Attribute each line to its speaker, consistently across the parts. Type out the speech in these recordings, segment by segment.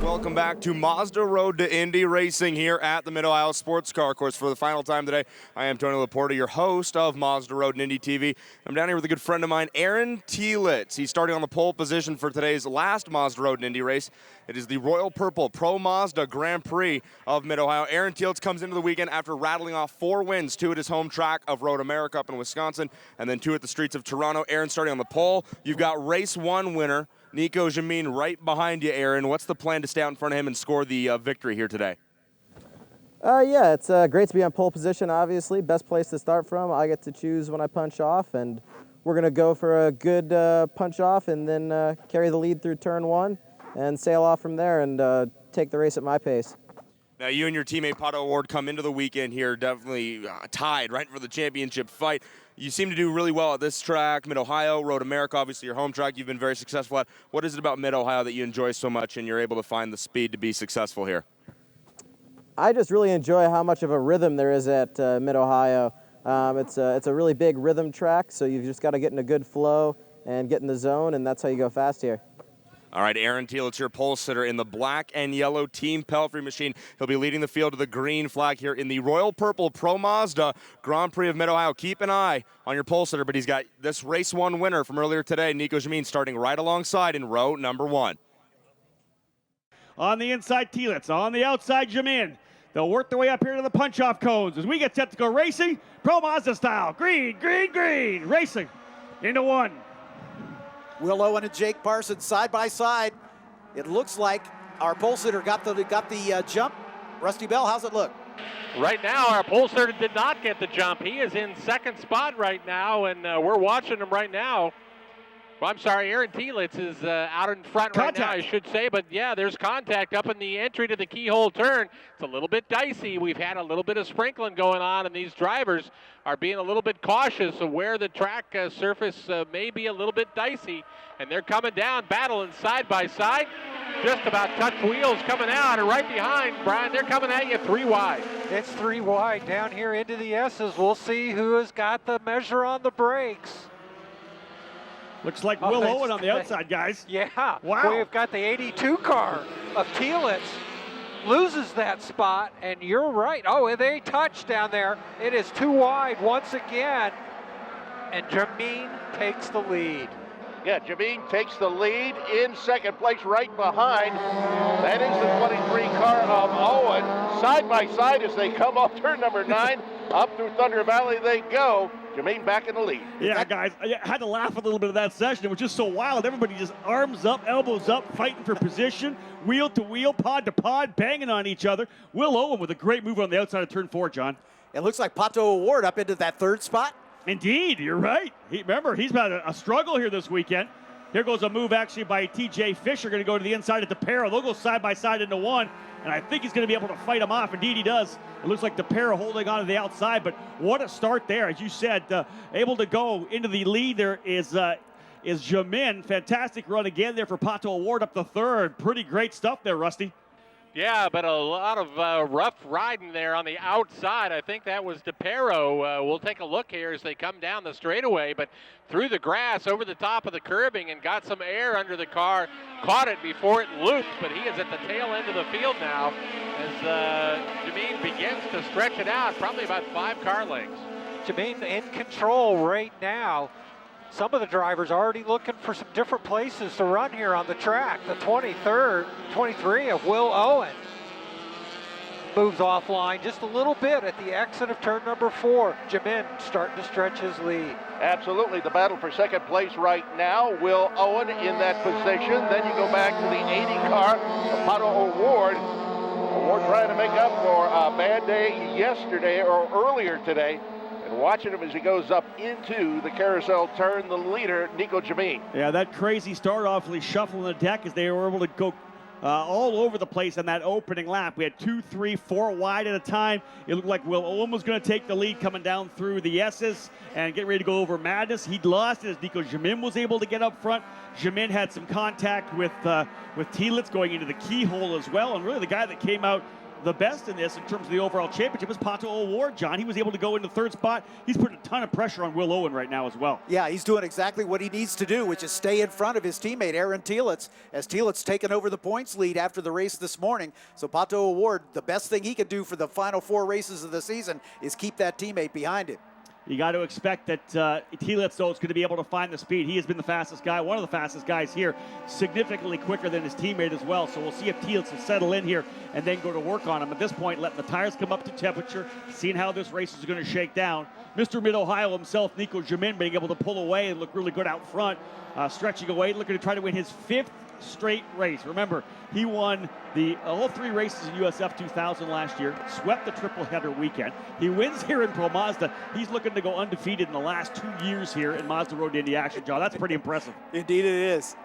Speaker 1: Welcome back to Mazda Road to Indy Racing here at the Mid-Ohio Sports Car Course. For the final time today, I am Tony Laporta, your host of Mazda Road and Indy TV. I'm down here with a good friend of mine, Aaron Telitz. He's starting on the pole position for today's last Mazda Road and Indy race. It is the Royal Purple Pro Mazda Grand Prix of Mid-Ohio. Aaron Telitz comes into the weekend after rattling off 4 wins, 2 at his home track of Road America up in Wisconsin, and then 2 at the streets of Toronto. Aaron starting on the pole. You've got race 1 winner, Nico Jamin, right behind you, Aaron. What's the plan to stay out in front of him and score the victory here today?
Speaker 2: Yeah, it's great to be on pole position, obviously. Best place to start from. I get to choose when I punch off, and we're going to go for a good punch off and then carry the lead through turn 1 and sail off from there and take the race at my pace.
Speaker 1: Now, you and your teammate Pato O'Ward come into the weekend here definitely tied, right, for the championship fight. You seem to do really well at this track, Mid-Ohio, Road America, obviously your home track you've been very successful at. What is it about Mid-Ohio that you enjoy so much and you're able to find the speed to be successful here?
Speaker 2: I just really enjoy how much of a rhythm there is at Mid-Ohio. It's a really big rhythm track, so you've just got to get in a good flow and get in the zone, and that's how you go fast here.
Speaker 1: All right, Aaron Telitz, your pole sitter in the black and yellow Team Pelfrey machine. He'll be leading the field to the green flag here in the Royal Purple Pro Mazda Grand Prix of Mid-Ohio. Keep an eye on your pole sitter, but he's got this race 1 winner from earlier today, Nico Jamin, starting right alongside in row number 1.
Speaker 3: On the inside, Telitz. On the outside, Jamin. They'll work their way up here to the punch-off cones as we get set to go racing, Pro Mazda style. Green, green, green. Racing into 1.
Speaker 4: Will Owen and Jake Parsons side by side. It looks like our pole sitter got the jump. Rusty Bell, how's it look?
Speaker 5: Right now, our pole sitter did not get the jump. He is in second spot right now, and we're watching him right now. Well, I'm sorry, Aaron Telitz is out in front right now, I should say. But, yeah, there's contact up in the entry to the keyhole turn. It's a little bit dicey. We've had a little bit of sprinkling going on, and these drivers are being a little bit cautious of where the track surface may be a little bit dicey. And they're coming down, battling side by side. Just about touched wheels coming out, and right behind, Brian, they're coming at you 3 wide.
Speaker 6: It's 3 wide down here into the S's. We'll see who has got the measure on the brakes.
Speaker 3: Looks like Will Owen on the outside, guys.
Speaker 6: Yeah.
Speaker 3: Wow.
Speaker 6: We've got the 82 car of Telitz. Loses that spot, and you're right. Oh, they touch down there. It is 2 wide once again, and Jamin takes the lead.
Speaker 7: Yeah, Jamin takes the lead in second place right behind. That is the 23 car of Owen. Side by side as they come off turn number 9. Up through Thunder Valley they go. Jamin back in the lead.
Speaker 3: Yeah, guys, I had to laugh a little bit of that session. It was just so wild. Everybody just arms up, elbows up, fighting for position, wheel to wheel, pod to pod, banging on each other. Will Owen with a great move on the outside of turn 4, John.
Speaker 4: It looks like Pato O'Ward up into that 3rd spot.
Speaker 3: Indeed, you're right. Remember, he's had a struggle here this weekend. Here goes a move actually by T.J. Fisher, going to go to the inside at DePera. They'll go side by side into 1, and I think he's going to be able to fight him off. Indeed, he does. It looks like DePera holding on to the outside, but what a start there. As you said, able to go into the lead there is Jamin. Fantastic run again there for Pato O'Ward up the 3rd. Pretty great stuff there, Rusty.
Speaker 5: Yeah, but a lot of rough riding there on the outside. I think that was DePero. We'll take a look here as they come down the straightaway, but through the grass, over the top of the curbing, and got some air under the car. Caught it before it looped, but he is at the tail end of the field now as Jamin begins to stretch it out, probably about 5 car lengths.
Speaker 6: Jamin in control right now. Some of the drivers already looking for some different places to run here on the track. The 23 of Will Owen moves offline just a little bit at the exit of turn number 4. Jamin starting to stretch his lead.
Speaker 7: Absolutely, the battle for second place right now. Will Owen in that position. Then you go back to the 80 car of Pato O'Ward. O'Ward trying to make up for a bad day yesterday or earlier today. And watching him as he goes up into the carousel turn, the leader, Nico Jamin.
Speaker 3: Yeah, that crazy start awfully shuffling the deck as they were able to go all over the place on that opening lap. We had 2, 3, 4 wide at a time. It looked like Will Owen was going to take the lead coming down through the S's and get ready to go over Madness. He'd lost it as Nico Jamin was able to get up front. Jamin had some contact with Telitz going into the keyhole as well, and really the guy that came out the best in this in terms of the overall championship is Pato O'Ward, John. He was able to go into third spot. He's putting a ton of pressure on Will Owen right now as well.
Speaker 4: Yeah, he's doing exactly what he needs to do, which is stay in front of his teammate, Aaron Telitz, as Telitz taken over the points lead after the race this morning. So Pato O'Ward, the best thing he can do for the final 4 races of the season is keep that teammate behind him.
Speaker 3: You got to expect that Telitz, though, is going to be able to find the speed. He has been the fastest guy, one of the fastest guys here, significantly quicker than his teammate as well. So we'll see if Telitz will settle in here and then go to work on him. At this point, letting the tires come up to temperature, seeing how this race is going to shake down. Mr. Mid-Ohio himself, Nico Jamin, being able to pull away and look really good out front, stretching away, looking to try to win his 5th straight race. Remember, he won all 3 races in USF 2000 last year, swept the triple header weekend. He wins here in Pro Mazda. He's looking to go undefeated in the last 2 years here in Mazda Road to Indy action, John. That's pretty impressive.
Speaker 4: Indeed it is.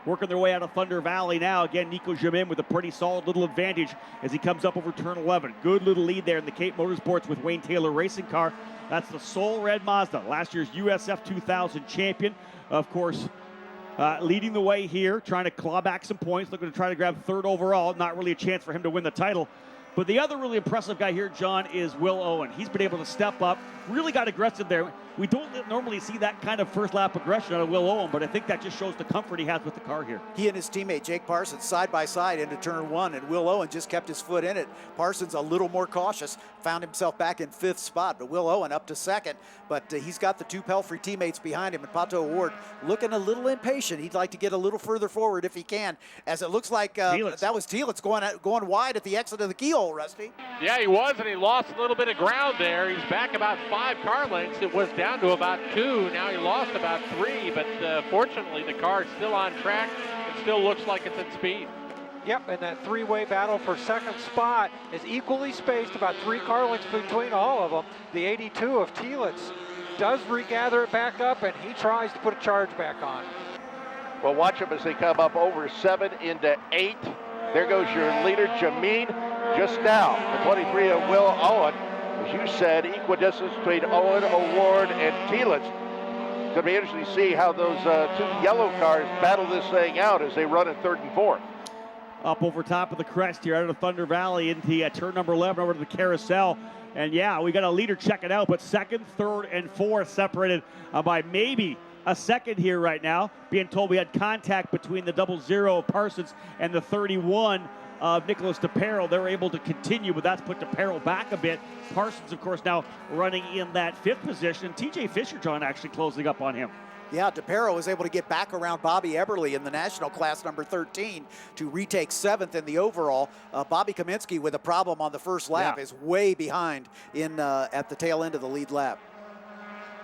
Speaker 3: Working their way out of Thunder Valley now. Again, Nico Jamin with a pretty solid little advantage as he comes up over turn 11. Good little lead there in the Cape Motorsports with Wayne Taylor racing car. That's the Soul Red Mazda, last year's USF 2000 champion. Of course, leading the way here, trying to claw back some points, looking to try to grab 3rd overall. Not really a chance for him to win the title. But the other really impressive guy here, John, is Will Owen. He's been able to step up, really got aggressive there. We don't normally see that kind of first lap aggression out of Will Owen, but I think that just shows the comfort he has with the car here.
Speaker 4: He and his teammate Jake Parsons side by side into turn 1, and Will Owen just kept his foot in it. Parsons a little more cautious, found himself back in 5th spot, but Will Owen up to 2nd. But he's got the 2 Pelfrey teammates behind him, and Pato O'Ward looking a little impatient. He'd like to get a little further forward if he can, as it looks like that was Telitz going wide at the exit of the keyhole, Rusty.
Speaker 5: Yeah, he was, and he lost a little bit of ground there. He's back about 5 car lengths. It was down to about 2. Now he lost about 3, but fortunately the car is still on track. It still looks like it's at speed.
Speaker 6: Yep, and that 3-way battle for 2nd spot is equally spaced, about 3 car lengths between all of them. The 82 of Telitz does regather it back up, and he tries to put a charge back on.
Speaker 7: Well, watch them as they come up over 7 into 8. There goes your leader, Jamin, just now. The 23 of Will Owen. As you said, equidistance between Owen, O'Ward, and Telitz. It's going to be interesting to see how those 2 yellow cars battle this thing out as they run in 3rd and 4th.
Speaker 3: Up over top of the crest here out of Thunder Valley into turn number 11 over to the carousel. And yeah, we got a leader checking out, but 2nd, 3rd, and 4th separated by maybe a second here right now. Being told we had contact between the 00 of Parsons and the 31 of Nicholas DePero. They're able to continue, but that's put DePero back a bit. Parsons, of course, now running in that 5th position. TJ Fisher, John, actually closing up on him.
Speaker 4: Yeah, DePero was able to get back around Bobby Eberle in the national class number 13 to retake 7th in the overall. Bobby Kaminsky with a problem on the first lap is way behind in at the tail end of the lead lap.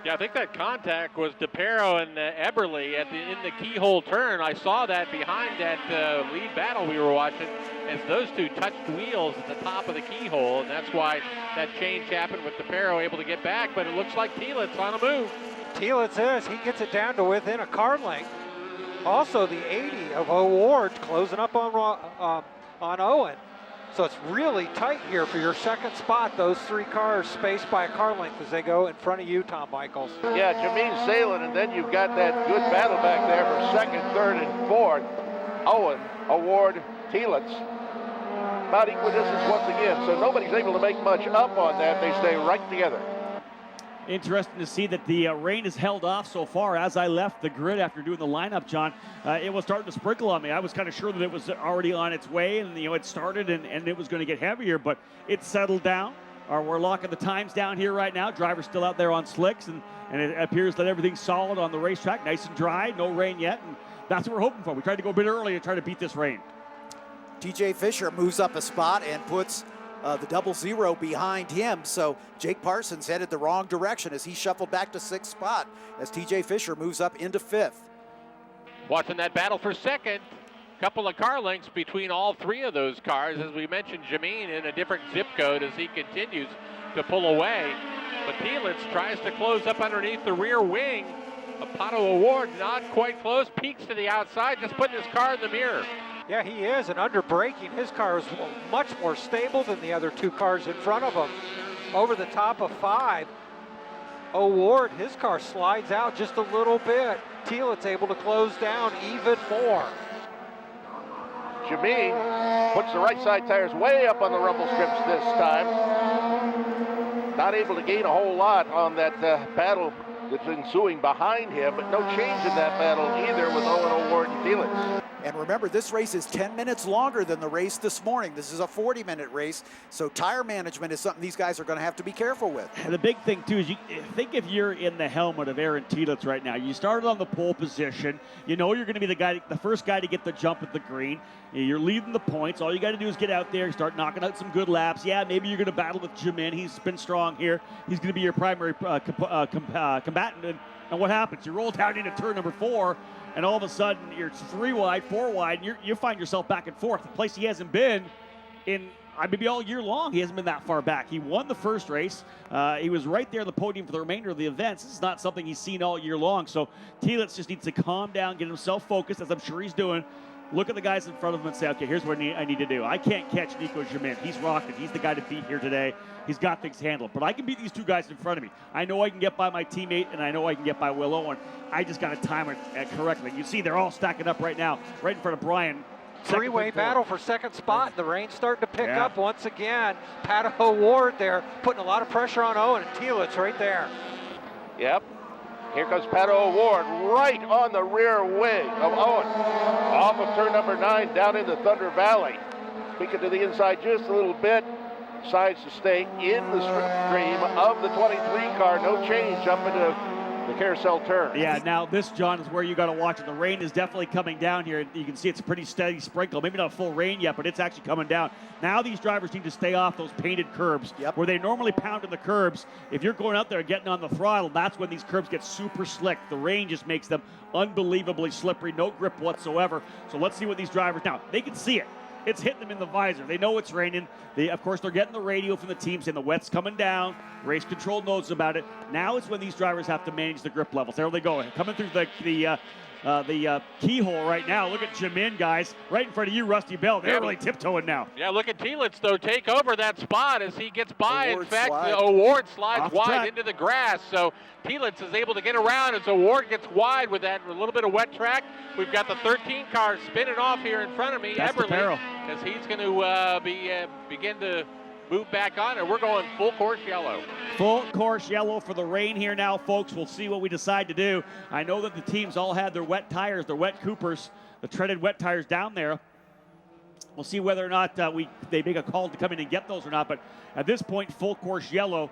Speaker 5: Yeah, I think that contact was DePero and Eberle in the keyhole turn. I saw that behind that lead battle we were watching as those 2 touched wheels at the top of the keyhole, and that's why that change happened with DePero able to get back, but it looks like Telitz on a move.
Speaker 6: Telitz is, he gets it down to within a car length. Also, the 80 of O'Ward closing up on Owen. So it's really tight here for your 2nd spot. Those 3 cars spaced by a car length as they go in front of you, Tom Michaels.
Speaker 7: Yeah, Jamin sailing, and then you've got that good battle back there for 2nd, 3rd, and 4th. Owen, O'Ward, Telitz. About equidistance once again, so nobody's able to make much up on that. They stay right together.
Speaker 3: Interesting to see that the rain is held off so far. As I left the grid after doing the lineup, John, it was starting to sprinkle on me. I was kind of sure that it was already on its way, and it started and it was going to get heavier, but it settled down. We're locking the times down here right now. Driver's still out there on slicks, and it appears that everything's solid on the racetrack, nice and dry, no rain yet, and that's what we're hoping for. We tried to go a bit early to try to beat this rain.
Speaker 4: TJ Fisher moves up a spot and puts the 00 behind him. So Jake Parsons headed the wrong direction as he shuffled back to 6th spot as TJ Fisher moves up into 5th.
Speaker 5: Watching that battle for 2nd. Couple of car lengths between all 3 of those cars. As we mentioned, Jamin in a different zip code as he continues to pull away. But Telitz tries to close up underneath the rear wing. Pato O'Ward not quite close, peeks to the outside, just putting his car in the mirror.
Speaker 6: Yeah, he is, and under braking, his car is much more stable than the other 2 cars in front of him. Over the top of 5, O'Ward, his car slides out just a little bit. Telitz able to close down even more.
Speaker 7: Jameen puts the right side tires way up on the rumble strips this time. Not able to gain a whole lot on that battle that's ensuing behind him, but no change in that battle either with Owen O'Ward and Felix.
Speaker 4: And remember, this race is 10 minutes longer than the race this morning. This is a 40-minute race, so tire management is something these guys are going to have to be careful with.
Speaker 3: And the big thing, too, is you think if you're in the helmet of Aaron Telitz right now, you started on the pole position. You know you're going to be the first guy to get the jump at the green. You're leading the points. All you got to do is get out there, start knocking out some good laps. Yeah, maybe you're going to battle with Jamin. He's been strong here. He's going to be your primary combatant. And what happens? You roll down into turn number 4, and all of a sudden you're 3 wide, 4 wide, and you find yourself back and forth. A place he hasn't been in maybe all year long. He hasn't been that far back. He won the first race. He was right there on the podium for the remainder of the events. This is not something he's seen all year long. So Telitz just needs to calm down, get himself focused, as I'm sure he's doing. Look at the guys in front of him and say, okay, here's what I need to do. I can't catch Nico Jamin. He's rocking. He's the guy to beat here today. He's got things handled. But I can beat these 2 guys in front of me. I know I can get by my teammate, and I know I can get by Will Owen. I just got to time it correctly. You see, they're all stacking up right now, right in front of Brian.
Speaker 6: Three-way battle for second spot. The rain's starting to pick up once again. Pato O'Ward there, putting a lot of pressure on Owen, and Telitz right there.
Speaker 7: Yep. Here comes Pato O'Ward right on the rear wing of Owen. Off of turn number 9 down into Thunder Valley. Speaking to the inside just a little bit. Decides to stay in the stream of the 23 car. No change up into the carousel turn.
Speaker 3: Yeah, now this, John, is where you got to watch it. The rain is definitely coming down here. You can see it's a pretty steady sprinkle. Maybe not full rain yet, but it's actually coming down. Now these drivers need to stay off those painted curbs where they normally pound in the curbs. If you're going out there getting on the throttle, that's when these curbs get super slick. The rain just makes them unbelievably slippery, no grip whatsoever. So let's see what these drivers, now they can see it. It's hitting them in the visor. They know it's raining. Of course, they're getting the radio from the team saying the wet's coming down. Race control knows about it. Now it's when these drivers have to manage the grip levels. There they go, coming through the keyhole right now. Look at Jamin, guys, right in front of you, Rusty Bell. They're really tiptoeing now.
Speaker 5: Yeah, look at Telitz, though, take over that spot as he gets by. In fact, O'Ward slides wide into the grass. So Telitz is able to get around as O'Ward gets wide with that a little bit of wet track. We've got the 13 car spinning off here in front of me, Eberle, as he's going to begin to move back on, and we're going full course yellow.
Speaker 3: Full course yellow for the rain here now, folks. We'll see what we decide to do. I know that the teams all had their wet tires, their wet Coopers, the treaded wet tires down there. We'll see whether or not they make a call to come in and get those or not. But at this point, full course yellow,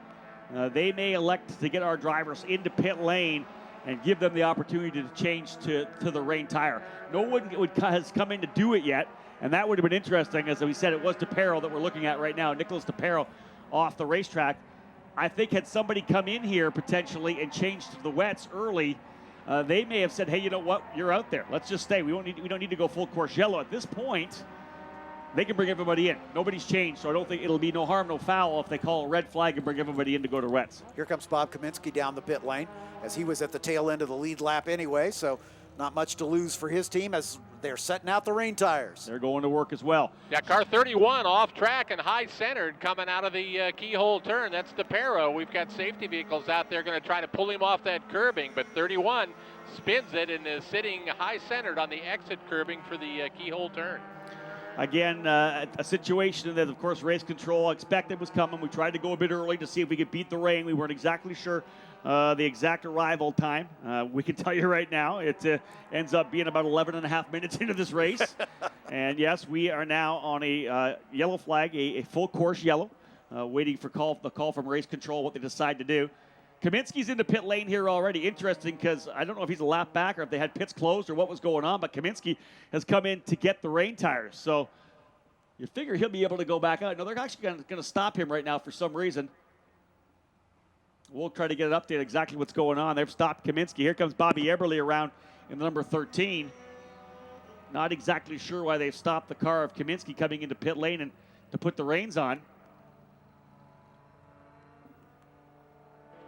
Speaker 3: they may elect to get our drivers into pit lane and give them the opportunity to change to the rain tire. No one has come in to do it yet. And that would have been interesting. As we said, it was DePero that we're looking at right now. Nicholas DePero off the racetrack. I think had somebody come in here potentially and changed to the wets early, they may have said, hey, you know what? You're out there. Let's just stay. We don't need to go full course yellow. At this point, they can bring everybody in. Nobody's changed, so I don't think it'll be no harm, no foul if they call a red flag and bring everybody in to go to wets.
Speaker 4: Here comes Bob Kaminsky down the pit lane, as he was at the tail end of the lead lap anyway, so not much to lose for his team as they're setting out the rain tires.
Speaker 3: They're going to work as well.
Speaker 5: Yeah, car 31 off track and high centered coming out of the keyhole turn. That's DePero. We've got safety vehicles out there going to try to pull him off that curbing, but 31 spins it and is sitting high centered on the exit curbing for the keyhole turn.
Speaker 3: Again, a situation that, of course, race control expected was coming. We tried to go a bit early to see if we could beat the rain. We weren't exactly sure the exact arrival time. We can tell you right now, it ends up being about 11 and a half minutes into this race. And, yes, we are now on a yellow flag, a full course yellow, waiting for the call from race control, what they decide to do. Kaminsky's in the pit lane here already. Interesting because I don't know if he's a lap back or if they had pits closed or what was going on, but Kaminsky has come in to get the rain tires. So you figure he'll be able to go back out. No, they're actually going to stop him right now for some reason. We'll try to get an update exactly what's going on. They've stopped Kaminsky. Here comes Bobby Eberle around in the number 13. Not exactly sure why they've stopped the car of Kaminsky coming into pit lane and to put the reins on.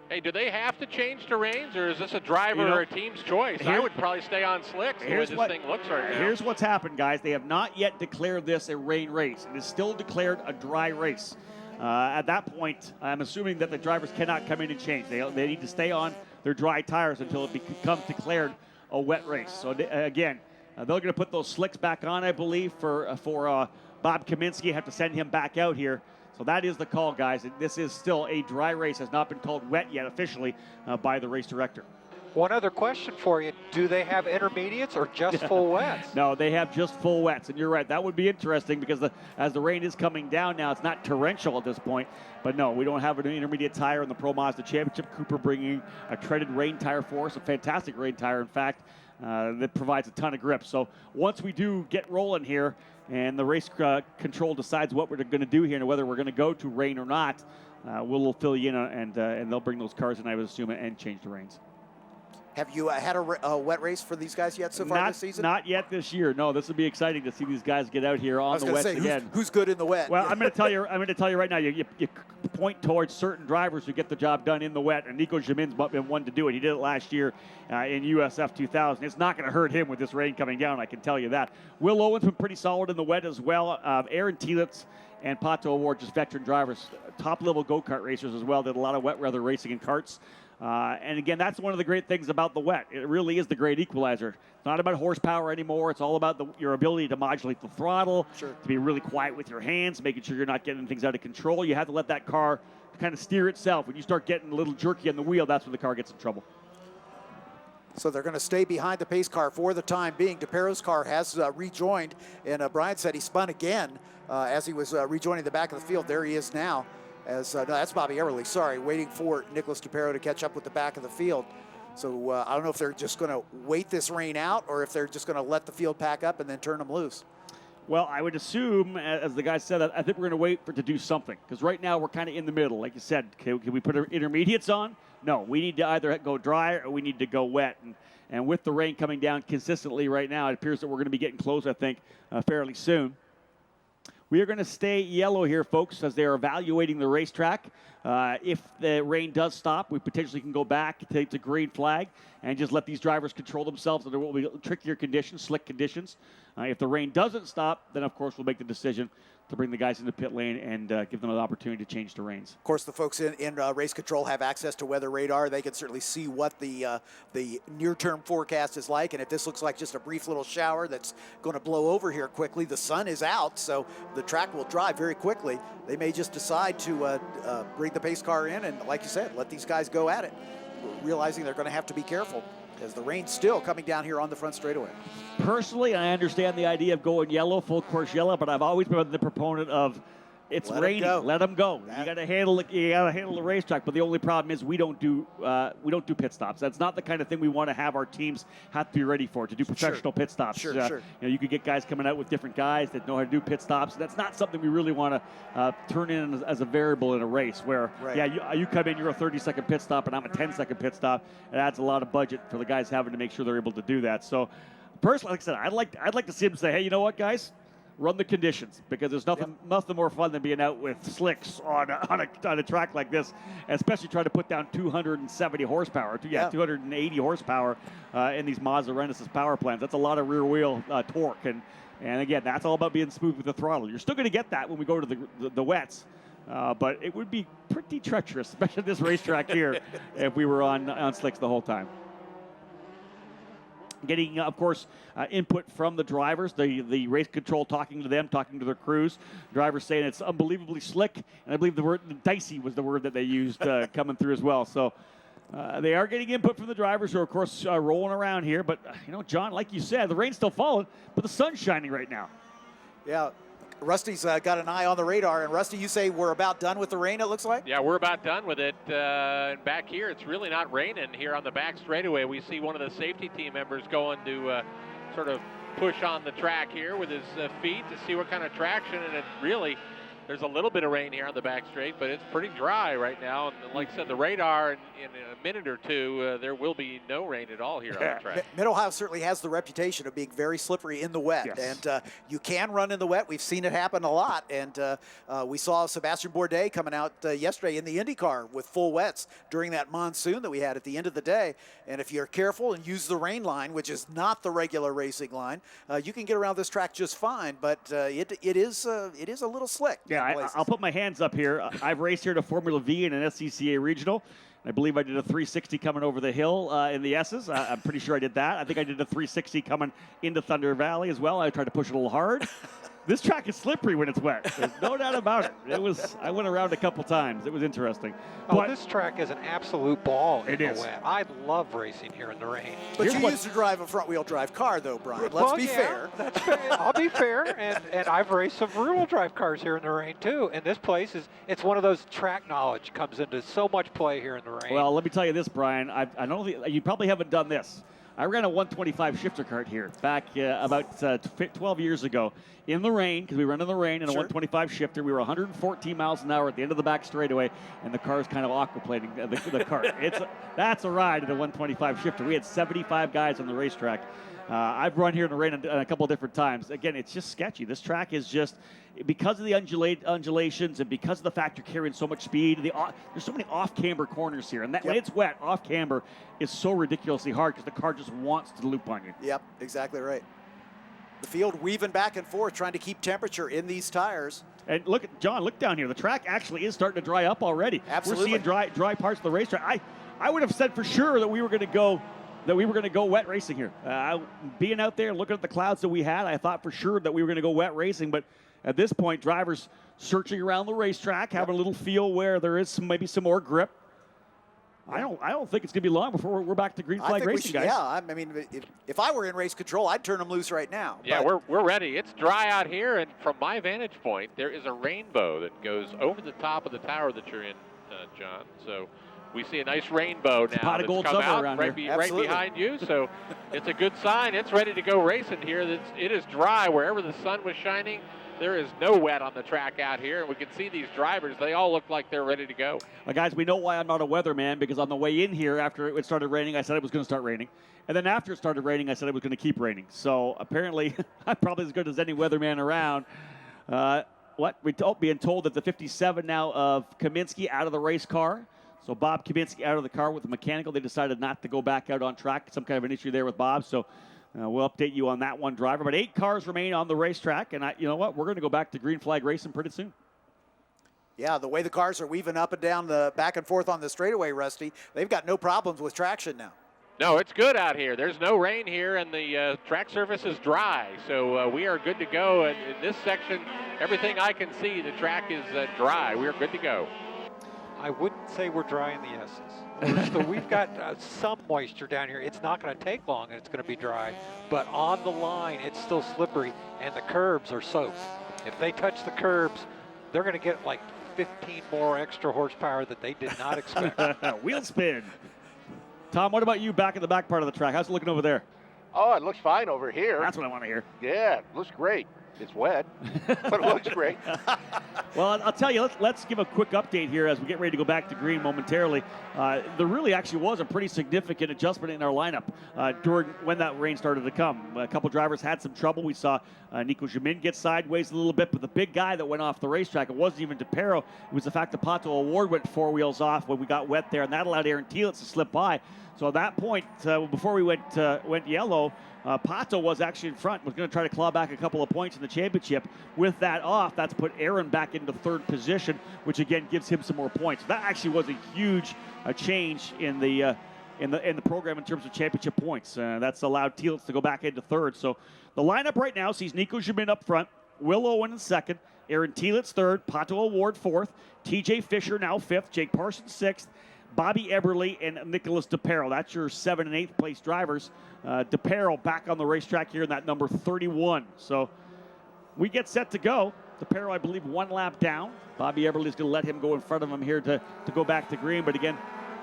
Speaker 5: Hey, do they have to change to reins, or is this a driver or a team's choice? I would probably stay on slicks the way this thing looks right now.
Speaker 3: Here's what's happened, guys. They have not yet declared this a rain race. It is still declared a dry race. At that point, I'm assuming that the drivers cannot come in and change. They need to stay on their dry tires until it becomes declared a wet race. So, again, They're going to put those slicks back on, I believe, for Bob Kaminsky. Have to send him back out here. So that is the call, guys. This is still a dry race. Has not been called wet yet officially by the race director.
Speaker 6: One other question for you. Do they have intermediates or just full wets?
Speaker 3: No, they have just full wets. And you're right. That would be interesting because as the rain is coming down now, it's not torrential at this point. But no, we don't have an intermediate tire in the Pro Mazda Championship. Cooper bringing a treaded rain tire for us, a fantastic rain tire, in fact, that provides a ton of grip. So once we do get rolling here and the race control decides what we're going to do here and whether we're going to go to rain or not, we'll fill you in and they'll bring those cars in, I would assume, and change the reins.
Speaker 4: Have you had a wet race for these guys yet so far this season?
Speaker 3: Not yet this year. No, this would be exciting to see these guys get out here on the wets again.
Speaker 4: Who's good in the wet?
Speaker 3: Well, I'm going to tell you right now. You point towards certain drivers who get the job done in the wet, and Nico Jamin's been one to do it. He did it last year in USF 2000. It's not going to hurt him with this rain coming down. I can tell you that. Will Owen's been pretty solid in the wet as well. Aaron Tielitz and Pato Award, just veteran drivers, top-level go-kart racers as well. Did a lot of wet weather racing in karts. And again, that's one of the great things about the wet. It really is the great equalizer. It's not about horsepower anymore. It's all about your ability to modulate the throttle, to be really quiet with your hands, making sure you're not getting things out of control. You have to let that car kind of steer itself. When you start getting a little jerky on the wheel, that's when the car gets in trouble.
Speaker 4: So they're going to stay behind the pace car for the time being. DePero's car has rejoined, and Brian said he spun again as he was rejoining the back of the field. There he is now. No, that's Bobby Everly, sorry, waiting for Nicholas DePero to catch up with the back of the field. So I don't know if they're just going to wait this rain out or if they're just going to let the field pack up and then turn them loose.
Speaker 3: Well, I would assume, as the guy said, I think we're going to wait for it to do something. Because right now we're kind of in the middle. Like you said, can we put our intermediates on? No, we need to either go dry or we need to go wet. And with the rain coming down consistently right now, it appears that we're going to be getting close, I think, fairly soon. We are going to stay yellow here, folks, as they are evaluating the racetrack. If the rain does stop, we potentially can go back, take the green flag, and just let these drivers control themselves under what will be trickier conditions, slick conditions. If the rain doesn't stop, then, of course, we'll make the decision to bring the guys into pit lane and give them an opportunity to change the reins.
Speaker 4: Of course, the folks in race control have access to weather radar. They can certainly see what the near-term forecast is like. And if this looks like just a brief little shower that's going to blow over here quickly, the sun is out, so the track will dry very quickly. They may just decide to bring the pace car in and, like you said, let these guys go at it, realizing they're going to have to be careful as the rain's still coming down here on the front straightaway.
Speaker 3: Personally, I understand the idea of going yellow, full course yellow, but I've always been the proponent of it's raining. Let them go. You got to handle it. You got to handle the racetrack. But the only problem is we don't do pit stops. That's not the kind of thing we want to have our teams have to be ready for, to do professional pit stops.
Speaker 4: Sure.
Speaker 3: You know, you could get guys coming out with different guys that know how to do pit stops. That's not something we really want to turn in as a variable in a race where, you come in, you're a 30-second pit stop, and I'm a 10-second pit stop. It adds a lot of budget for the guys having to make sure they're able to do that. So, personally, like I said, I'd like to see them say, hey, you know what, guys? Run the conditions, because there's nothing more fun than being out with slicks on a track like this, especially trying to put down 270 horsepower, 280 horsepower in these Mazda Renesis power plants. That's a lot of rear wheel torque, and again, that's all about being smooth with the throttle. You're still going to get that when we go to the wets, but it would be pretty treacherous, especially this racetrack here, if we were on slicks the whole time. Getting, of course, input from the drivers, the race control talking to them, talking to their crews. Drivers saying it's unbelievably slick, and I believe the word dicey was the word that they used coming through as well. So they are getting input from the drivers, who are, of course, rolling around here. But, John, like you said, the rain's still falling, but the sun's shining right now.
Speaker 4: Yeah. Rusty's got an eye on the radar. And, Rusty, you say we're about done with the rain, it looks like?
Speaker 5: Yeah, we're about done with it. And back here, it's really not raining here on the back straightaway. We see one of the safety team members going to sort of push on the track here with his feet to see what kind of traction. And it really, there's a little bit of rain here on the back straight, but it's pretty dry right now. And like I said, the radar, in a minute or two, there will be no rain at all here on the track.
Speaker 4: Mid-Ohio certainly has the reputation of being very slippery in the wet.
Speaker 3: Yes.
Speaker 4: And you can run in the wet. We've seen it happen a lot. And we saw Sebastian Bourdais coming out yesterday in the Indy car with full wets during that monsoon that we had at the end of the day. And if you're careful and use the rain line, which is not the regular racing line, you can get around this track just fine. But it is a little slick.
Speaker 3: Yeah, I'll put my hands up here. I've raced here to Formula V in an SCCA regional, I believe I did a 360 coming over the hill in the S's. I'm pretty sure I did that. I think I did a 360 coming into Thunder Valley as well. I tried to push it a little hard. This track is slippery when it's wet. There's no doubt about it. I went around a couple times. It was interesting.
Speaker 6: But this track is an absolute ball in the
Speaker 3: is.
Speaker 6: wet. I love racing here in the rain.
Speaker 4: But you used to drive a front-wheel drive car, though, Brian. Let's be fair.
Speaker 6: That's fair. I'll be fair. And I've raced some rear-wheel drive cars here in the rain, too. And this place it's one of those track knowledge comes into so much play here in the rain.
Speaker 3: Well, let me tell you this, Brian. I don't think you probably haven't done this. I ran a 125 shifter kart here back about 12 years ago in the rain, because we ran in the rain in a 125 shifter. We were 114 miles an hour at the end of the back straightaway, and the car's kind of aquaplaning the cart. That's a ride in a 125 shifter. We had 75 guys on the racetrack. I've run here in the rain a couple of different times. Again, it's just sketchy. This track is just, because of the undulations and because of the fact you're carrying so much speed, there's so many off-camber corners here. And when it's wet, off-camber is so ridiculously hard because the car just wants to loop on you.
Speaker 4: Yep, exactly right. The field weaving back and forth, trying to keep temperature in these tires.
Speaker 3: And look at John, look down here. The track actually is starting to dry up already.
Speaker 4: Absolutely.
Speaker 3: We're seeing dry parts of the racetrack. I would have said for sure that we were going to go wet racing here. Being out there, looking at the clouds that we had, I thought for sure that we were going to go wet racing. But at this point, drivers searching around the racetrack, having a little feel where there is maybe some more grip. I don't think it's going to be long before we're back to green flag racing, guys.
Speaker 4: Yeah, I mean, if I were in race control, I'd turn them loose right now.
Speaker 5: Yeah, we're ready. It's dry out here, and from my vantage point, there is a rainbow that goes over the top of the tower that you're in, John. So we see a nice rainbow now
Speaker 3: pot of gold
Speaker 5: that's come out
Speaker 3: right
Speaker 5: behind you. So it's a good sign. It's ready to go racing here. It is dry wherever the sun was shining. There is no wet on the track out here, and we can see these drivers. They all look like they're ready to go.
Speaker 3: Well, guys, we know why I'm not a weatherman, because on the way in here, after it started raining, I said it was going to start raining. And then after it started raining, I said it was going to keep raining. So apparently, I'm probably as good as any weatherman around. Being told that the 57 now of Kaminsky out of the race car. So Bob Kaminsky out of the car with the mechanical. They decided not to go back out on track. Some kind of an issue there with Bob. So we'll update you on that one, driver. But 8 cars remain on the racetrack. And you know what? We're going to go back to green flag racing pretty soon.
Speaker 4: Yeah, the way the cars are weaving up and down the back and forth on the straightaway, Rusty, they've got no problems with traction now.
Speaker 5: No, it's good out here. There's no rain here, and the track surface is dry. So we are good to go. And in this section, everything I can see, the track is dry. We're good to go.
Speaker 6: I wouldn't say we're dry in the S's. So we've got some moisture down here. It's not going to take long, and it's going to be dry. But on the line, it's still slippery, and the curbs are soaked. If they touch the curbs, they're going to get like 15 more extra horsepower that they did not expect.
Speaker 3: Wheel spin. Tom, what about you back in the back part of the track? How's it looking over there?
Speaker 7: Oh, it looks fine over here.
Speaker 3: That's what I want to hear.
Speaker 7: Yeah, it looks great. It's wet, but it looks great.
Speaker 3: Well, I'll tell you, let's give a quick update here as we get ready to go back to green momentarily. There really actually was a pretty significant adjustment in our lineup during when that rain started to come. A couple drivers had some trouble. We saw Nico Jamin get sideways a little bit, but the big guy that went off the racetrack, it wasn't even DePero. It was the fact that Pato Award went 4 wheels off when we got wet there, and that allowed Aaron Tielitz to slip by. So at that point, before we went yellow, Pato was actually in front, was going to try to claw back a couple of points in the championship. With that off, that's put Aaron back into 3rd position, which again gives him some more points. That actually was a huge change in the program in terms of championship points. That's allowed Tielitz to go back into 3rd. So the lineup right now sees Nico Jamin up front, Will Owen in 2nd, Aaron Tielitz 3rd, Pato Award 4th, TJ Fisher now 5th, Jake Parsons 6th, Bobby Eberle and Nicholas DePero. That's your 7th and 8th place drivers. DePero back on the racetrack here in that number 31. So we get set to go. DePero, I believe, 1 lap down. Bobby Eberle is going to let him go in front of him here to go back to green. But again,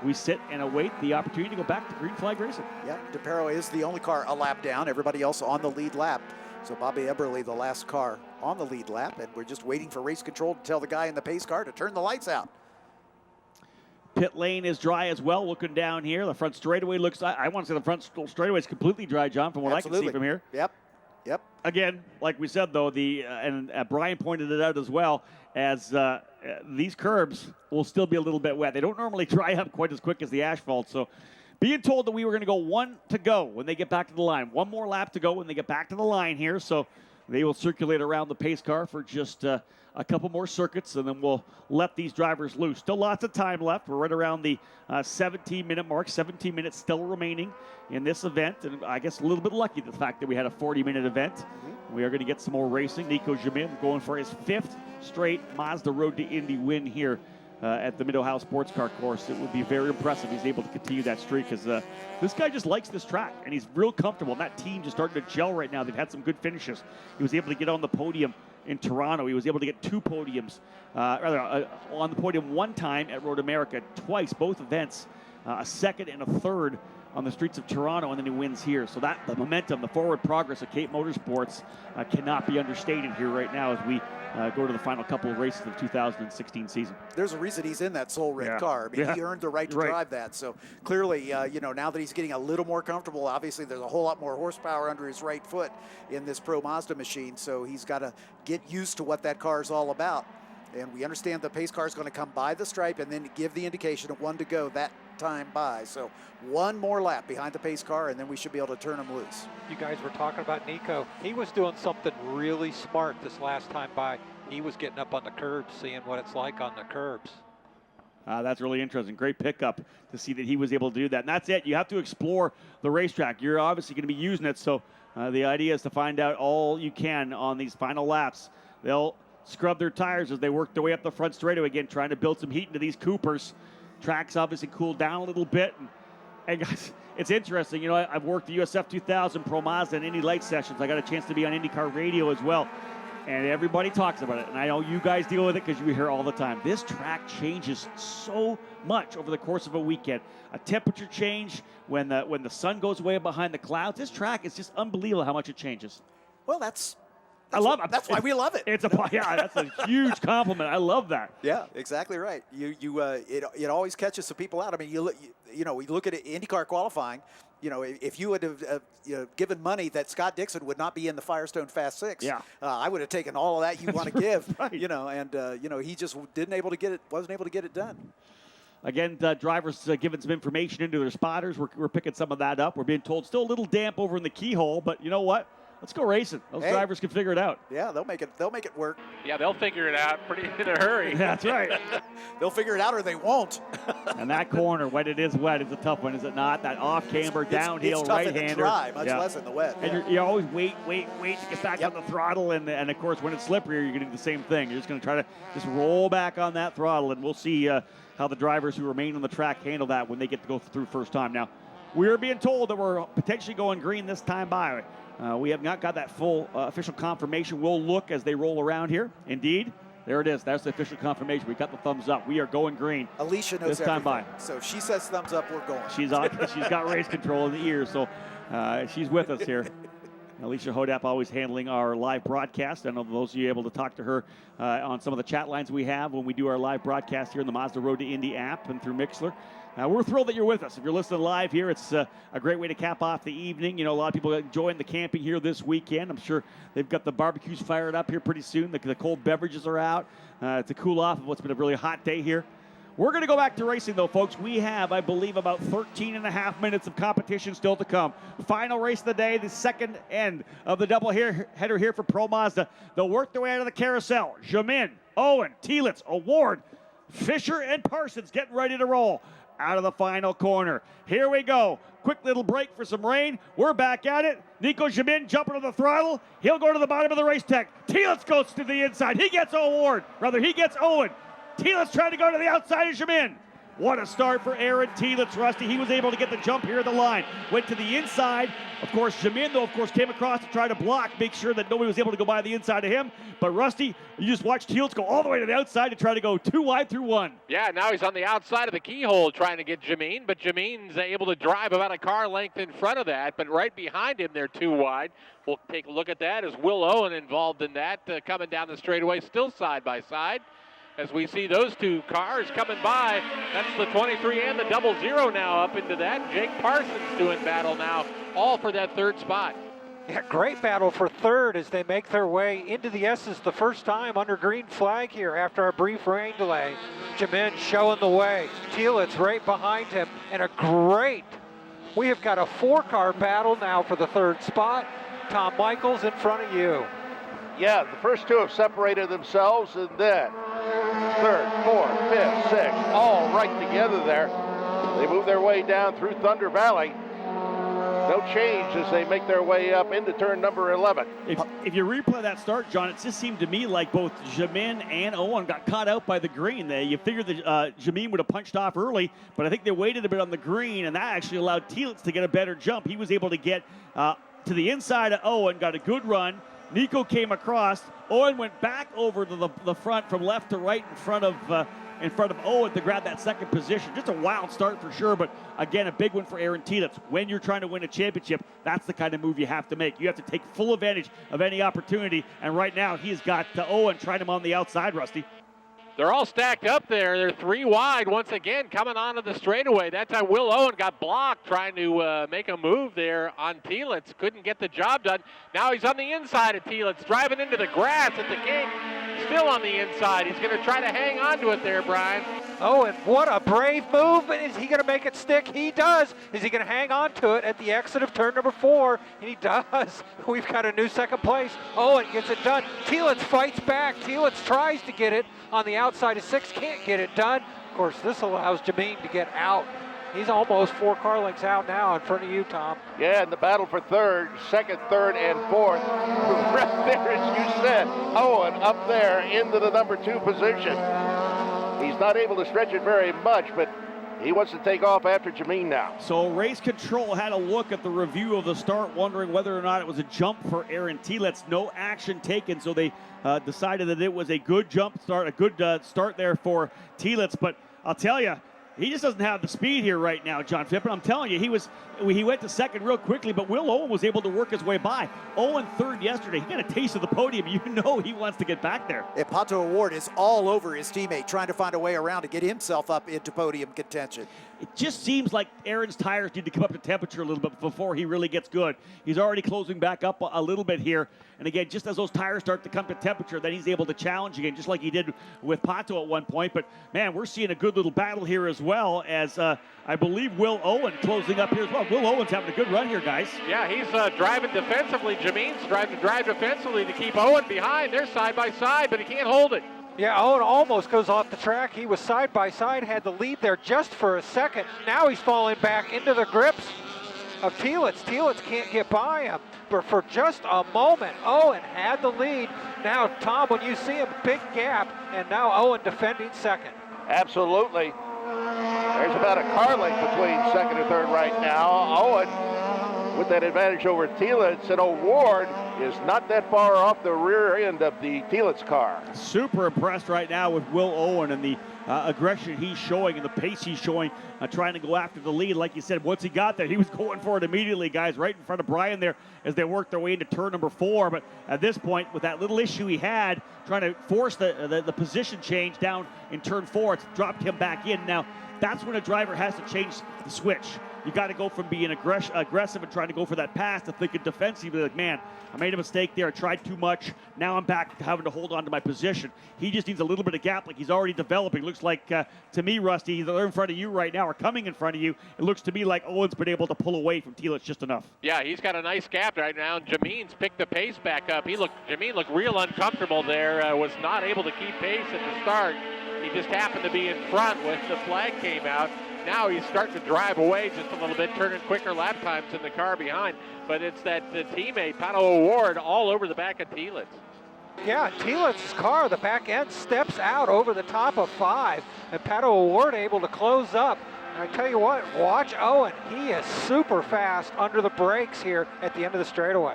Speaker 3: we sit and await the opportunity to go back to green flag racing.
Speaker 4: Yeah, DePero is the only car a lap down. Everybody else on the lead lap. So Bobby Eberle, the last car on the lead lap. And we're just waiting for race control to tell the guy in the pace car to turn the lights out.
Speaker 3: Pit lane is dry as well. Looking down here, the front straightaway looks. I want to say the front straightaway is completely dry, John, from what I can see from here.
Speaker 4: Yep.
Speaker 3: Again, like we said though, and Brian pointed it out as well, as these curbs will still be a little bit wet. They don't normally dry up quite as quick as the asphalt. So, being told that we were going to go 1 to go when they get back to the line, 1 more lap to go when they get back to the line here. So, They will circulate around the pace car for just a couple more circuits, and then we'll let these drivers loose. Still lots of time left. We're right around the 17-minute mark, 17 minutes still remaining in this event, and I guess a little bit lucky the fact that we had a 40-minute event. We are going to get some more racing. Nico Jamin going for his 5th straight Mazda Road to Indy win here at the Mid-Ohio Sports Car Course. It would be very impressive if he's able to continue that streak, because this guy just likes this track, and he's real comfortable. And that team just starting to gel right now. They've had some good finishes. He was able to get on the podium in Toronto. He was able to get 2 podiums, on the podium 1 time at Road America, twice, both events, a 2nd and a 3rd on the streets of Toronto, and then he wins here. So that the momentum, the forward progress of Cape Motorsports cannot be understated here right now as we go to the final couple of races of the 2016 season.
Speaker 4: There's a reason he's in that Soul Red car. I mean, he earned the right to drive that. So clearly, now that he's getting a little more comfortable, obviously there's a whole lot more horsepower under his right foot in this Pro Mazda machine. So he's got to get used to what that car is all about. And we understand the pace car is going to come by the stripe and then give the indication of 1 to go that time by. So 1 more lap behind the pace car, and then we should be able to turn him loose.
Speaker 6: You guys were talking about Nico. He was doing something really smart this last time by. He was getting up on the curbs, seeing what it's like on the curbs.
Speaker 3: That's really interesting. Great pickup to see that he was able to do that. And that's it. You have to explore the racetrack. You're obviously going to be using it. So the idea is to find out all you can on these final laps. They'll scrub their tires as they work their way up the front straightaway again, trying to build some heat into these Coopers. Track's obviously cooled down a little bit. And guys, it's interesting. I've worked the USF 2000 Pro Mazda and Indy Light sessions. I got a chance to be on IndyCar radio as well. And everybody talks about it. And I know you guys deal with it because you hear all the time. This track changes so much over the course of a weekend. A temperature change when the sun goes away behind the clouds. This track is just unbelievable how much it changes.
Speaker 4: Well, that's
Speaker 3: I love it.
Speaker 4: That's why we love it.
Speaker 3: That's a huge compliment. I love that.
Speaker 4: Yeah, exactly right. It always catches some people out. I mean, we look at it, IndyCar qualifying. If you would have given money that Scott Dixon would not be in the Firestone Fast 6, I would have taken all of that you want to give. Right. He just wasn't able to get it done. Again,
Speaker 3: drivers giving some information into their spotters. We're picking some of that up. We're being told still a little damp over in the keyhole, but you know what? Let's go racing. Those drivers can figure it out.
Speaker 4: Yeah, they'll make it work.
Speaker 5: Yeah, they'll figure it out pretty in a hurry.
Speaker 3: That's right.
Speaker 4: They'll figure it out or they won't.
Speaker 3: And that corner, when it is wet, is a tough one, is it not? That off-camber, downhill,
Speaker 4: it's
Speaker 3: right-hander.
Speaker 4: It's tough in the dry, much less in the wet.
Speaker 3: And you always wait to get back on the throttle. And of course, when it's slippery, you're going to do the same thing. You're just going to try to just roll back on that throttle. And we'll see how the drivers who remain on the track handle that when they get to go through first time. Now, we're being told that we're potentially going green this time by. We have not got that full official confirmation. We'll look as they roll around here. Indeed, there it is. That's the official confirmation. We got the thumbs up. We are going green.
Speaker 4: Alicia knows
Speaker 3: this time by.
Speaker 4: So if she says thumbs up, we're going.
Speaker 3: She's got race control in the ear, so she's with us here. Alicia Hodap always handling our live broadcast. I know those of you able to talk to her on some of the chat lines we have when we do our live broadcast here in the Mazda Road to Indy app and through Mixler. We're thrilled that you're with us. If you're listening live here, it's a great way to cap off the evening. A lot of people enjoying the camping here this weekend. I'm sure they've got the barbecues fired up here pretty soon. The cold beverages are out to cool off of what's been a really hot day here. We're going to go back to racing, though, folks. We have, I believe, about 13 and a half minutes of competition still to come. Final race of the day, the second end of the double header here for Pro Mazda. They'll work their way out of the carousel. Jamin, Owen, Tielitz, Award, Fisher, and Parsons getting ready to roll out of the final corner. Here we go. Quick little break for some rain. We're back at it. Nico Jamin jumping to the throttle. He'll go to the bottom of the race tech. Tielitz goes to the inside. He gets Owen. Tielitz trying to go to the outside of Jamin. What a start for Aaron Tielitz, Rusty. He was able to get the jump here at the line. Went to the inside. Of course, Jamin, though, came across to try to block, make sure that nobody was able to go by the inside of him. But, Rusty, you just watched Tielitz go all the way to the outside to try to go 2 wide through 1.
Speaker 5: Yeah, now he's on the outside of the keyhole trying to get Jamin, but Jamin's able to drive about a car length in front of that, but right behind him, they're 2 wide. We'll take a look at that as Will Owen involved in that, coming down the straightaway, still side by side. As we see those 2 cars coming by, that's the 23 and the 00 now up into that. Jake Parsons doing battle now, all for that 3rd spot.
Speaker 6: Yeah, great battle for 3rd as they make their way into the S's the first time under green flag here after a brief rain delay. Jamin showing the way. Tielitz right behind him, and we have got a 4-car battle now for the 3rd spot. Tom Michaels in front of you.
Speaker 7: Yeah, the first two have separated themselves, and then third, fourth, fifth, sixth, all right together there. They move their way down through Thunder Valley. No change as they make their way up into turn number 11.
Speaker 3: If you replay that start, John, it just seemed to me like both Jamin and Owen got caught out by the green. You figured that Jamin would have punched off early, but I think they waited a bit on the green, and that actually allowed Telitz to get a better jump. He was able to get to the inside of Owen, got a good run. Nico came across. Owen went back over to the front from left to right in front of Owen to grab that second position. Just a wild start for sure, but again, a big one for Aaron Telitz. When you're trying to win a championship, that's the kind of move you have to make. You have to take full advantage of any opportunity, and right now he's got Owen trying him on the outside, Rusty.
Speaker 5: They're all stacked up there. They're three wide once again coming onto the straightaway. That time Will Owen got blocked trying to make a move there on Telitz. Couldn't get the job done. Now he's on the inside of Telitz, driving into the grass at the gate. Still on the inside. He's going to try to hang on to it there, Brian.
Speaker 6: Oh, and what a brave move. Is he going to make it stick? He does. Is he going to hang on to it at the exit of turn number 4? And he does. We've got a new second place. Owen gets it done. Telitz fights back. Telitz tries to get it on the outside of 6. Can't get it done. Of course, this allows Jamin to get out. He's almost 4 car lengths out now in front of you, Tom.
Speaker 7: Yeah, in the battle for second, third, and fourth. Right there, as you said, Owen up there into the number 2 position. He's not able to stretch it very much, but he wants to take off after Jamin now.
Speaker 3: So Race Control had a look at the review of the start, wondering whether or not it was a jump for Aaron Telitz. No action taken, so they decided that it was a good jump start, a good start there for Telitz. But I'll tell you, he just doesn't have the speed here right now, John Phippen. I'm telling you, he went to second real quickly, but Will Owen was able to work his way by. Owen third yesterday. He got a taste of the podium. You know he wants to get back there.
Speaker 4: And Pato O'Ward is all over his teammate, trying to find a way around to get himself up into podium contention.
Speaker 3: It just seems like Aaron's tires need to come up to temperature a little bit before he really gets good. He's already closing back up a little bit here. And again, just as those tires start to come to temperature, then he's able to challenge again, just like he did with Pato at one point. But, man, we're seeing a good little battle here as well, as I believe Will Owen closing up here as well. Will Owen's having a good run here, guys.
Speaker 5: Yeah, he's driving defensively. Jamin's trying to drive defensively to keep Owen behind. They're side by side, but he can't hold it.
Speaker 6: Yeah, Owen almost goes off the track. He was side by side, had the lead there just for a second. Now he's falling back into the grips of Telitz. Telitz can't get by him. But for just a moment, Owen had the lead. Now, Tom, when you see him, big gap, and now Owen defending second.
Speaker 7: Absolutely. There's about a car length between second and third right now. Owen with that advantage over Telitz, and O'Ward is not that far off the rear end of the Telitz car.
Speaker 3: Super impressed right now with Will Owen and the aggression he's showing and the pace he's showing, trying to go after the lead. Like you said, once he got there, he was going for it immediately, guys, right in front of Brian there as they worked their way into turn number 4. But at this point, with that little issue he had, trying to force the position change down in turn 4, it's dropped him back in. Now, that's when a driver has to change the switch. You got to go from being aggressive and trying to go for that pass to thinking defensively, like, man, I made a mistake there. I tried too much. Now I'm back to having to hold on to my position. He just needs a little bit of gap like he's already developing. Looks like, to me, Rusty, they're in front of you right now or coming in front of you. It looks to me like Owen's been able to pull away from Telitz just enough.
Speaker 5: Yeah, he's got a nice gap right now, and Jamin's picked the pace back up. Jamin looked real uncomfortable there, was not able to keep pace at the start. He just happened to be in front when the flag came out. Now he's starting to drive away just a little bit, turning quicker lap times in the car behind. But it's that teammate, Pato O'Ward, all over the back of Telitz.
Speaker 6: Yeah, Telitz's car, the back end, steps out over the top of 5. And Pato O'Ward able to close up. And I tell you what, watch Owen. He is super fast under the brakes here at the end of the straightaway.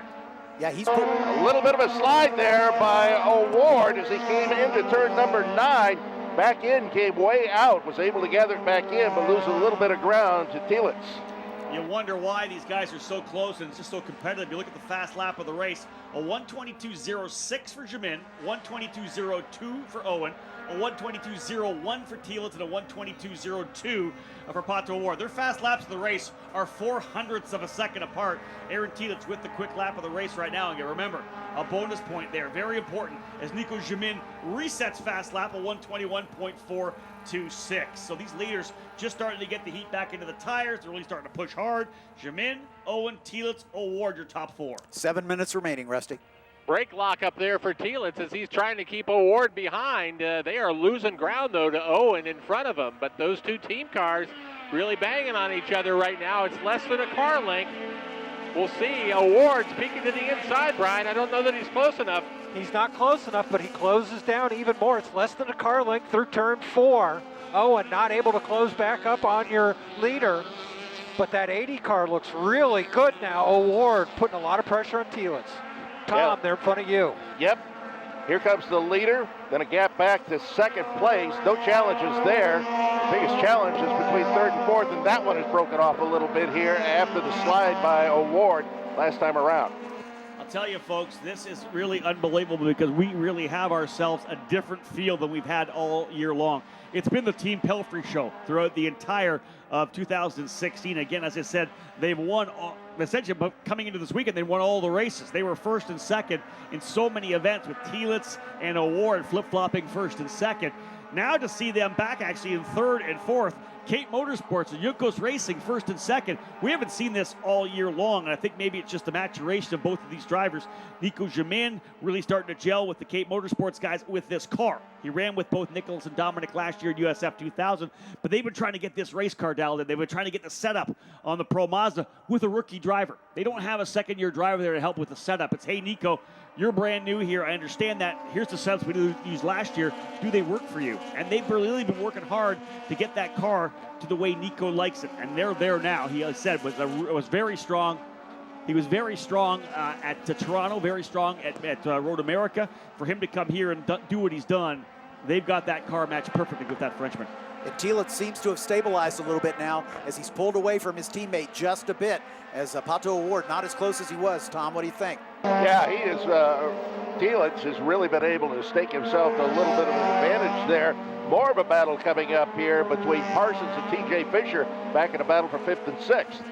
Speaker 4: Yeah, he's
Speaker 7: A little bit of a slide there by O'Ward as he came into turn number 9. Back in, came way out, was able to gather it back in, but lose a little bit of ground to Telitz.
Speaker 3: You wonder why these guys are so close and it's just so competitive. You look at the fast lap of the race, a 1:22.06 for Jamin, 1:22.02 for Owen, a 1:22.01 for Telitz, and a 1:22.02 for Pato O'Ward. Their fast laps of the race are 0.04 of a second apart. Aaron Telitz with the quick lap of the race right now. And you remember, a bonus point there, very important, as Nico Jamin resets fast lap, a 1:21.426. So these leaders just starting to get the heat back into the tires. They're really starting to push hard. Jamin, Owen, Telitz, O'Ward, your top 4.
Speaker 4: 7 minutes remaining, Rusty.
Speaker 5: brake lock up there for Tielitz as he's trying to keep O'Ward behind. They are losing ground, though, to Owen in front of him. But those two team cars really banging on each other right now. It's less than a car length. We'll see. O'Ward's peeking to the inside, Brian. I don't know that he's close enough.
Speaker 6: He's not close enough, but he closes down even more. It's less than a car length through turn 4. Owen not able to close back up on your leader. But that 80 car looks really good now. O'Ward putting a lot of pressure on Tielitz. Tom, they're in front of you.
Speaker 7: Yep. Here comes the leader. Then a gap back to second place. No challenges there. Biggest challenge is between third and fourth, and that one is broken off a little bit here after the slide by O'Ward last time around.
Speaker 3: I'll tell you, folks, this is really unbelievable because we really have ourselves a different field than we've had all year long. It's been the Team Pelfrey show throughout the entire of 2016. Again, as I said, they've won essentially, but coming into this weekend, they won all the races. They were first and second in so many events with Tielitz and O'Ward flip-flopping first and second. Now to see them back actually in third and fourth, Cape Motorsports and Yunkos Racing first and second. We haven't seen this all year long, and I think maybe it's just the maturation of both of these drivers. Nico Jamin really starting to gel with the Cape Motorsports guys with this car. He ran with both Nichols and Dominic last year at USF 2000, but they've been trying to get this race car dialed in. They've been trying to get the setup on the Pro Mazda with a rookie driver. They don't have a second-year driver there to help with the setup. It's, hey, Nico, you're brand new here. I understand that. Here's the setups we used last year. Do they work for you? And they've really been working hard to get that car to the way Nico likes it. And they're there now. He said was very strong. He was very strong at Toronto, very strong at Road America. For him to come here and do what he's done, they've got that car matched perfectly with that Frenchman.
Speaker 4: And Tielitz seems to have stabilized a little bit now as he's pulled away from his teammate just a bit. As Pato O'Ward not as close as he was. Tom, what do you think?
Speaker 7: Yeah, he is. Tielitz has really been able to stake himself a little bit of an advantage there. More of a battle coming up here between Parsons and T.J. Fisher back in a battle for 5th and 6th.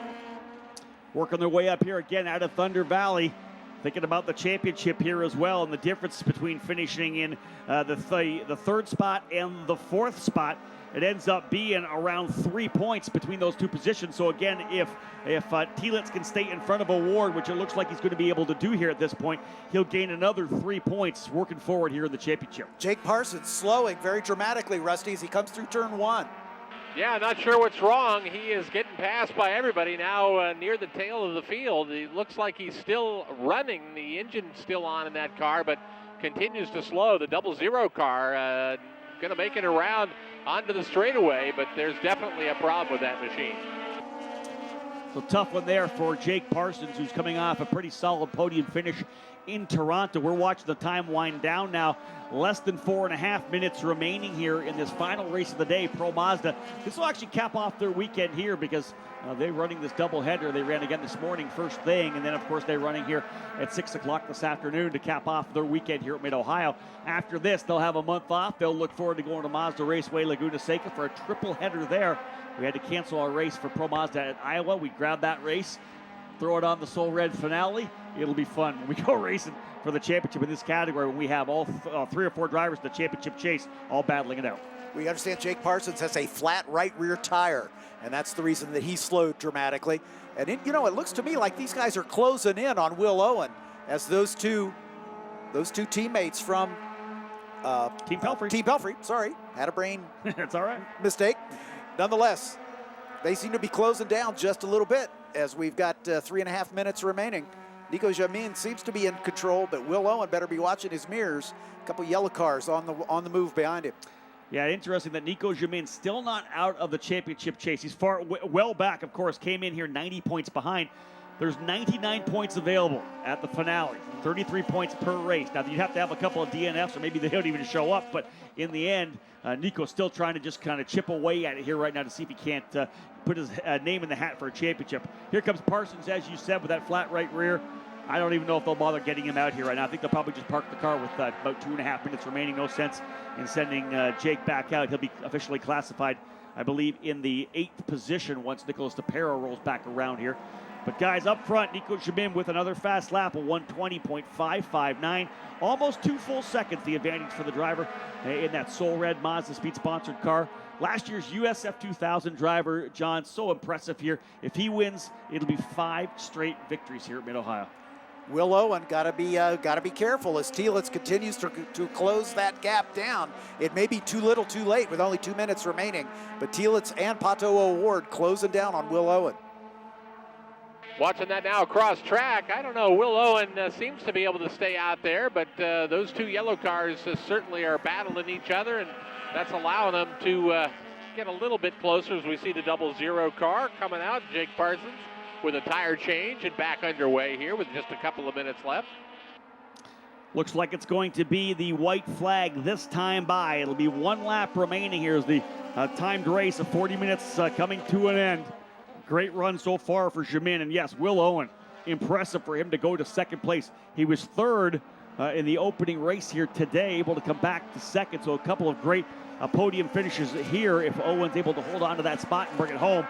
Speaker 3: Working their way up here again out of Thunder Valley. Thinking about the championship here as well and the difference between finishing in the third spot and the fourth spot. It ends up being around 3 points between those two positions. So again, if Tielitz can stay in front of O'Ward, which it looks like he's going to be able to do here at this point, he'll gain another 3 points working forward here in the championship.
Speaker 4: Jake Parsons slowing very dramatically, Rusty, as he comes through turn 1.
Speaker 5: Yeah, not sure what's wrong. He is getting passed by everybody now near the tail of the field. It looks like he's still running. The engine's still on in that car, but continues to slow. The 00 car going to make it around onto the straightaway, but there's definitely a problem with that machine.
Speaker 3: So tough one there for Jake Parsons, who's coming off a pretty solid podium finish in Toronto. We're watching the time wind down now. Less than 4.5 minutes remaining here in this final race of the day. Pro Mazda. This will actually cap off their weekend here because they're running this doubleheader. They ran again this morning, first thing, and then of course they're running here at 6 o'clock this afternoon to cap off their weekend here at Mid-Ohio. After this, they'll have a month off. They'll look forward to going to Mazda Raceway Laguna Seca for a triple header there. We had to cancel our race for Pro Mazda at Iowa. We grabbed that race, throw it on the Soul Red finale. It'll be fun when we go racing for the championship in this category when we have all 3 or 4 drivers in the championship chase all battling it out.
Speaker 4: We understand Jake Parsons has a flat right rear tire, and that's the reason that he slowed dramatically. And it looks to me like these guys are closing in on Will Owen as those two teammates from
Speaker 3: Team Pelfrey.
Speaker 4: Team Pelfrey, sorry, had a brain
Speaker 3: That's all right.
Speaker 4: mistake. Nonetheless, they seem to be closing down just a little bit as we've got 3.5 minutes remaining. Nico Jamin seems to be in control, but Will Owen better be watching his mirrors. A couple yellow cars on the move behind him.
Speaker 3: Yeah, interesting that Nico Jamin still not out of the championship chase. He's well back, of course, came in here 90 points behind. There's 99 points available at the finale, 33 points per race. Now, you'd have to have a couple of DNFs, or maybe they don't even show up, but in the end, Nico's still trying to just kind of chip away at it here right now to see if he can't put his name in the hat for a championship. Here comes Parsons, as you said, with that flat right rear. I don't even know if they'll bother getting him out here right now. I think they'll probably just park the car with about 2.5 minutes remaining. No sense in sending Jake back out. He'll be officially classified, I believe, in the 8th position once Nicholas DePero rolls back around here. But guys, up front, Nico Jamin with another fast lap of 1:20.559. Almost 2 full seconds, the advantage for the driver in that Soul Red Mazda Speed-sponsored car. Last year's USF 2000 driver, John, so impressive here. If he wins, it'll be 5 straight victories here at Mid-Ohio.
Speaker 4: Will Owen got to be careful as Tielitz continues to close that gap down. It may be too little too late with only 2 minutes remaining, but Tielitz and Pato O'Ward closing down on Will Owen.
Speaker 5: Watching that now across track, I don't know, Will Owen seems to be able to stay out there, but those two yellow cars certainly are battling each other, and that's allowing them to get a little bit closer as we see the 00 car coming out. Jake Parsons with a tire change and back underway here with just a couple of minutes left.
Speaker 3: Looks like it's going to be the white flag this time by. It'll be 1 lap remaining here as the timed race of 40 minutes coming to an end. Great run so far for Jamin, and yes, Will Owen, impressive for him to go to second place. He was third in the opening race here today, able to come back to second, so a couple of great podium finishes here if Owen's able to hold on to that spot and bring it home.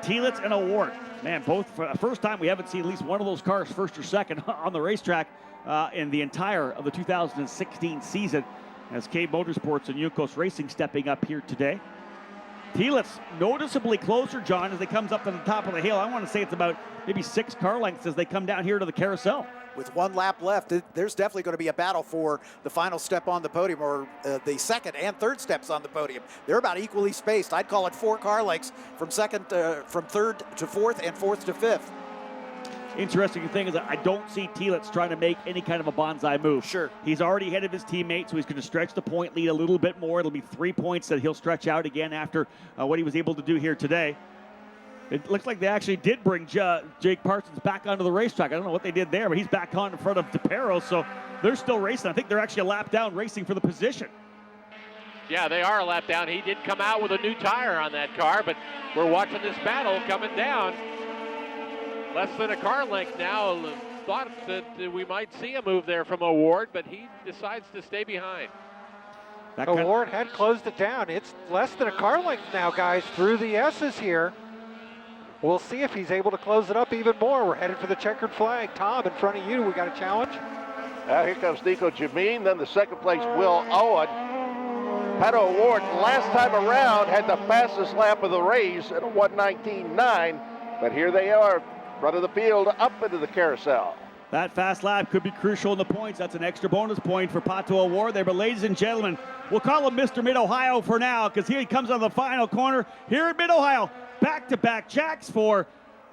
Speaker 3: Tielitz and O'Ward, man, both for the first time we haven't seen at least one of those cars first or second on the racetrack in the entire of the 2016 season, as K Motorsports and Juncos Racing stepping up here today. Tielitz noticeably closer, John, as they comes up to the top of the hill. I want to say it's about maybe 6 car lengths as they come down here to the carousel.
Speaker 4: With 1 lap left, there's definitely going to be a battle for the final step on the podium, or the second and third steps on the podium. They're about equally spaced. I'd call it 4 car lengths from third to fourth and fourth to fifth.
Speaker 3: Interesting thing is that I don't see Tielitz trying to make any kind of a bonsai move.
Speaker 4: Sure.
Speaker 3: He's already ahead of his teammate, so he's going to stretch the point lead a little bit more. It'll be 3 points that he'll stretch out again after what he was able to do here today. It looks like they actually did bring Jake Parsons back onto the racetrack. I don't know what they did there, but he's back on in front of DePero, so they're still racing. I think they're actually a lap down racing for the position.
Speaker 5: Yeah, they are a lap down. He did come out with a new tire on that car, but we're watching this battle coming down. Less than a car length now. Thought that we might see a move there from O'Ward, but he decides to stay behind.
Speaker 6: O'Ward had closed it down. It's less than a car length now, guys, through the S's here. We'll see if he's able to close it up even more. We're headed for the checkered flag. Tom, in front of you, we got a challenge.
Speaker 7: Here comes Nico Jamin, then the second place Will Owen. Pato O'Ward last time around had the fastest lap of the race at a 1:19.9, but here they are, front of the field, up into the carousel.
Speaker 3: That fast lap could be crucial in the points. That's an extra bonus point for Pato O'Ward there. But ladies and gentlemen, we'll call him Mr. Mid-Ohio for now, because here he comes on the final corner here in Mid-Ohio. Back-to-back jacks for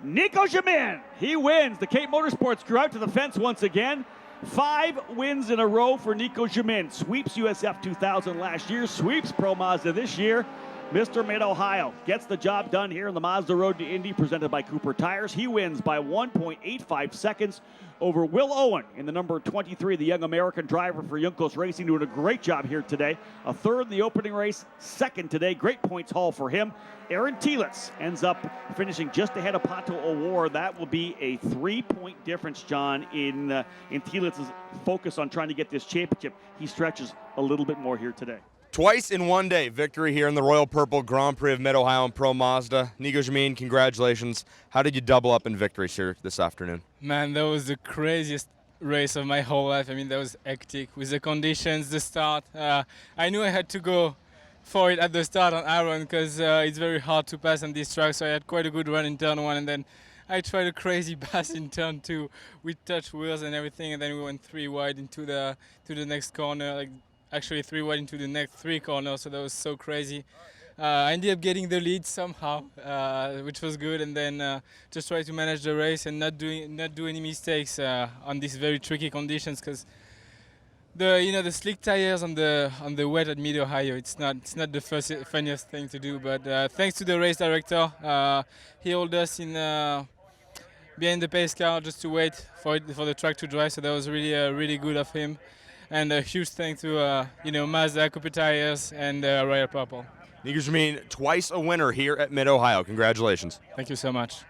Speaker 3: Nico Jamin. He wins. The Cape Motorsports crew out to the fence once again. 5 wins in a row for Nico Jamin. Sweeps USF 2000 last year, sweeps Pro Mazda this year. Mr. Mid-Ohio gets the job done here in the Mazda Road to Indy, presented by Cooper Tires. He wins by 1.85 seconds over Will Owen in the number 23, the young American driver for Juncos Racing, doing a great job here today. A third in the opening race, second today. Great points haul for him. Aaron Tielitz ends up finishing just ahead of Pato O'Ward. That will be a 3-point difference, John, in Tielitz's focus on trying to get this championship. He stretches a little bit more here today.
Speaker 1: Twice in one day, victory here in the Royal Purple Grand Prix of Mid-Ohio and Pro Mazda. Nico Jamin, congratulations. How did you double up in victories here this afternoon?
Speaker 8: Man, that was the craziest race of my whole life. I mean, that was hectic with the conditions, the start. I knew I had to go for it at the start on Aaron because it's very hard to pass on this track, so I had quite a good run in turn 1, and then I tried a crazy pass in turn 2 with touch wheels and everything, and then we went 3 wide into the next corner, actually 3 wide into the next 3 corners, so that was so crazy. I ended up getting the lead somehow, which was good, and then just try to manage the race and not do any mistakes on these very tricky conditions, because the slick tires on the wet at Mid-Ohio, it's not the funniest thing to do. But thanks to the race director, he held us in behind the pace car just to wait for the track to dry. So that was really good of him. And a huge thanks to Mazda, Cooper Tires, and Royal Purple.
Speaker 1: Nico Jamin, twice a winner here at Mid-Ohio. Congratulations.
Speaker 8: Thank you so much.